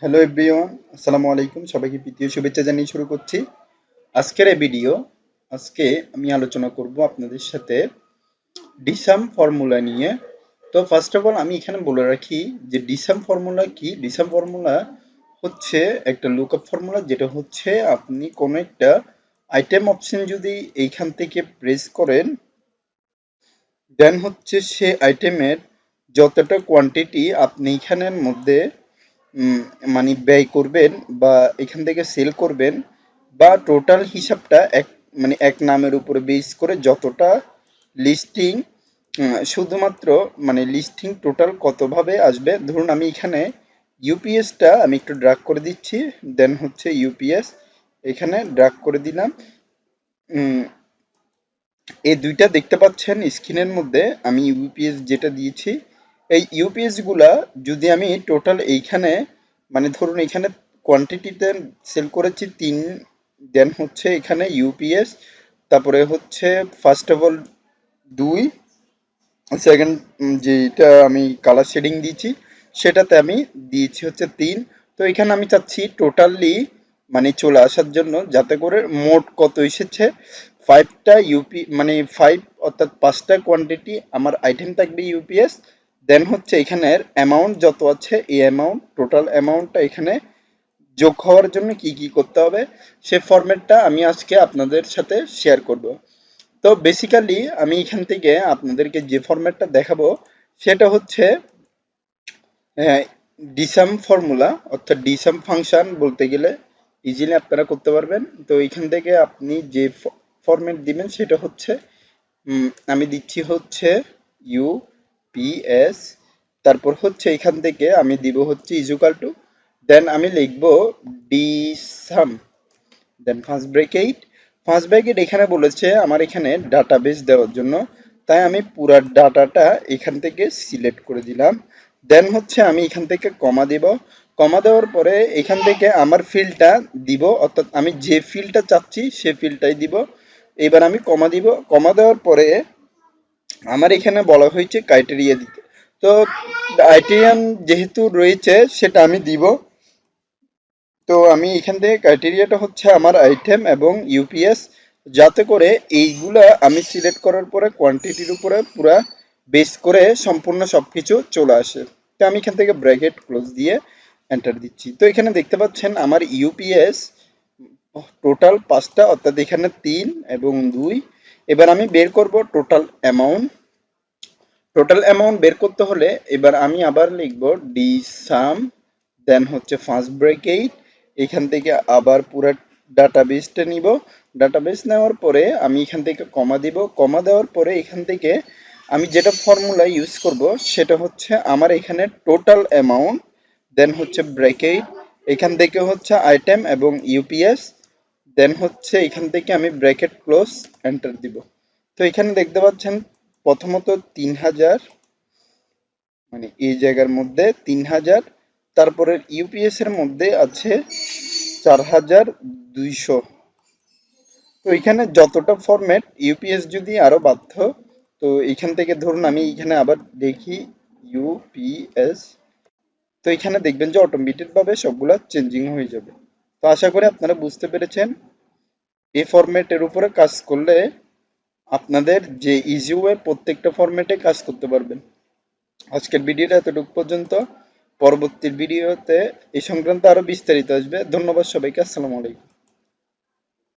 Hello everyone, আসসালামু আলাইকুম। সবাইকে প্রীতীয় শুভেচ্ছা জানিয়ে শুরু করছি আজকের এই ভিডিও। আজকে আমি আলোচনা করব আপনাদের সাথে ডিসাম ফর্মুলা নিয়ে। তো ফার্স্ট অফ অল আমি এখানে বলে রাখি যে ডিসাম ফর্মুলা কি। ডিসাম ফর্মুলা হচ্ছে একটা লুকআপ ফর্মুলা, যেটা হচ্ছে আপনি কোনো একটা আইটেম অপশন যদি এইখান থেকে প্রেস করেন, দেন হচ্ছে সে আইটেমের যতটা কোয়ান্টিটি আপনি এখানের মধ্যে উম, মানে ব্যয় করবেন বা এখান থেকে সেল করবেন, বা টোটাল হিসাবটা এক নামের উপরে বেস করে যতটা লিস্টিং, শুধুমাত্র মানে লিস্টিং টোটাল কতভাবে আসবে। ধরুন আমি এখানে ইউপিএসটা আমি একটু ড্রাগ করে দিচ্ছি, দেন হচ্ছে ইউপিএস এখানে ড্রাগ করে দিলাম। উম, এই দুইটা দেখতে পাচ্ছেন স্ক্রিনের মধ্যে আমি ইউপিএস যেটা দিয়েছি। এই ইউপিএস গুলা যদি আমি টোটাল এইখানে মানে ধরুন এখানে কোয়ান্টিটিতে সেল করেছি 3, দেন হচ্ছে এখানে ইউপিএস, তারপরে হচ্ছে ফার্স্ট অফ অল 2, সেকেন্ড যেটা আমি কালার শেডিং দিয়েছি সেটাতে আমি দিয়েছি হচ্ছে 3। তো এখানে আমি চাচ্ছি টোটালি মানে চলে আসার জন্য, যাতে করে মোট কত এসেছে 5টা ইউপি মানে 5 অর্থাৎ 5টা কোয়ান্টিটি আমার আইটেম থাকবে ইউপিএস। দেন হচ্ছে এখানের অ্যামাউন্ট যত আছে এই অ্যামাউন্ট টোটাল অ্যামাউন্টটা এখানে যোগ হওয়ার জন্য কি কি করতে হবে সে ফরম্যাটটা আমি আজকে আপনাদের সাথে শেয়ার করব। তো বেসিক্যালি আমি এখান থেকে আপনাদেরকে যে ফরম্যাটটা দেখাবো সেটা হচ্ছে ডিসাম ফর্মুলা, অর্থাৎ ডিসাম ফাংশন বলতে গেলে ইজিলি আপনারা করতে পারবেন। তো এখান থেকে আপনি যে ফরম্যাট দিবেন সেটা হচ্ছে আমি দিচ্ছি হচ্ছে ইউপিএস, তারপর হচ্ছে এখান থেকে আমি দিব হচ্ছে ইজুকাল টু, দেন আমি লিখব ডিসাম, দেন ফার্স্ট ব্র্যাকেট এখানে বলেছে আমার এখানে ডাটাবেস দেওয়ার জন্য, তাই আমি পুরা ডাটাটা এখান থেকে সিলেক্ট করে দিলাম। দেন হচ্ছে আমি এখান থেকে কমা দিব, কমা দেওয়ার পরে এখান থেকে আমার ফিল্ডটা দিব, অর্থাৎ আমি যে ফিল্ডটা চাচ্ছি সে ফিল্ডটাই দিব। এবার আমি কমা দিব, কমা দেওয়ার পরে আমার এখানে বলা হয়েছে ক্রাইটেরিয়া দিতে। তো ক্রাইটেরিয়ান যেহেতু রয়েছে সেটা আমি দিব। তো আমি এখান থেকে ক্রাইটেরিয়াটা হচ্ছে আমার আইটেম এবং ইউপিএস, যাতে করে এইগুলা আমি সিলেক্ট করার পরে কোয়ান্টিটির উপরে পুরা বেস করে সম্পূর্ণ সবকিছু চলে আসে। তো আমি এখান থেকে ব্র্যাকেট ক্লোজ দিয়ে এন্টার দিচ্ছি। তো এখানে দেখতে পাচ্ছেন আমার ইউপিএস টোটাল 5টা, অর্থাৎ এখানে 3 এবং 2। এবার আমি বের করব টোটাল অ্যামাউন্ট। টোটাল অ্যামাউন্ট বের করতে হলে এবার আমি আবার লিখব ডি সাম, দেন হচ্ছে ফার্স্ট ব্র্যাকেট, এখান থেকে আবার পুরো ডাটাবেসটা নিব। ডাটাবেস নেওয়ার পরে আমি এখান থেকে কমা দিব, কমা দেওয়ার পরে এখান থেকে আমি যেটা ফর্মুলা ইউজ করব সেটা হচ্ছে আমার এখানে টোটাল অ্যামাউন্ট, দেন হচ্ছে ব্র্যাকেট, এখান থেকে হচ্ছে আইটেম এবং ইউপিএস, দেন হচ্ছে এখান থেকে আমি ব্র্যাকেট ক্লোজ এন্টার দিব। তো এখানে দেখতে পাচ্ছেন প্রথমত 3000, মানে এই জায়গার মধ্যে 3000, তারপরে ইউপিএস এর মধ্যে আছে 4200। তো এখানে যতটা ফরম্যাট ইউপিএস যদি আরো বাধ্য, তো এখান থেকে ধরুন আমি এখানে আবার দেখি ইউপিএস, তো এখানে দেখবেন যে অটোমেটেড ভাবে সবগুলা চেঞ্জিং হয়ে যাবে। তো আশা করি আপনারা বুঝতে পেরেছেন। এই ফরম্যাটের উপরে কাজ করলে আপনাদের যে ইজি ওয়ে প্রত্যেকটা ফরম্যাটে কাজ করতে পারবেন। আজকের ভিডিওটা এতটুকু পর্যন্ত। পরবর্তী ভিডিওতে এই সংক্রান্ত আরো বিস্তারিত আসবে। ধন্যবাদ সবাইকে। আসসালামু আলাইকুম।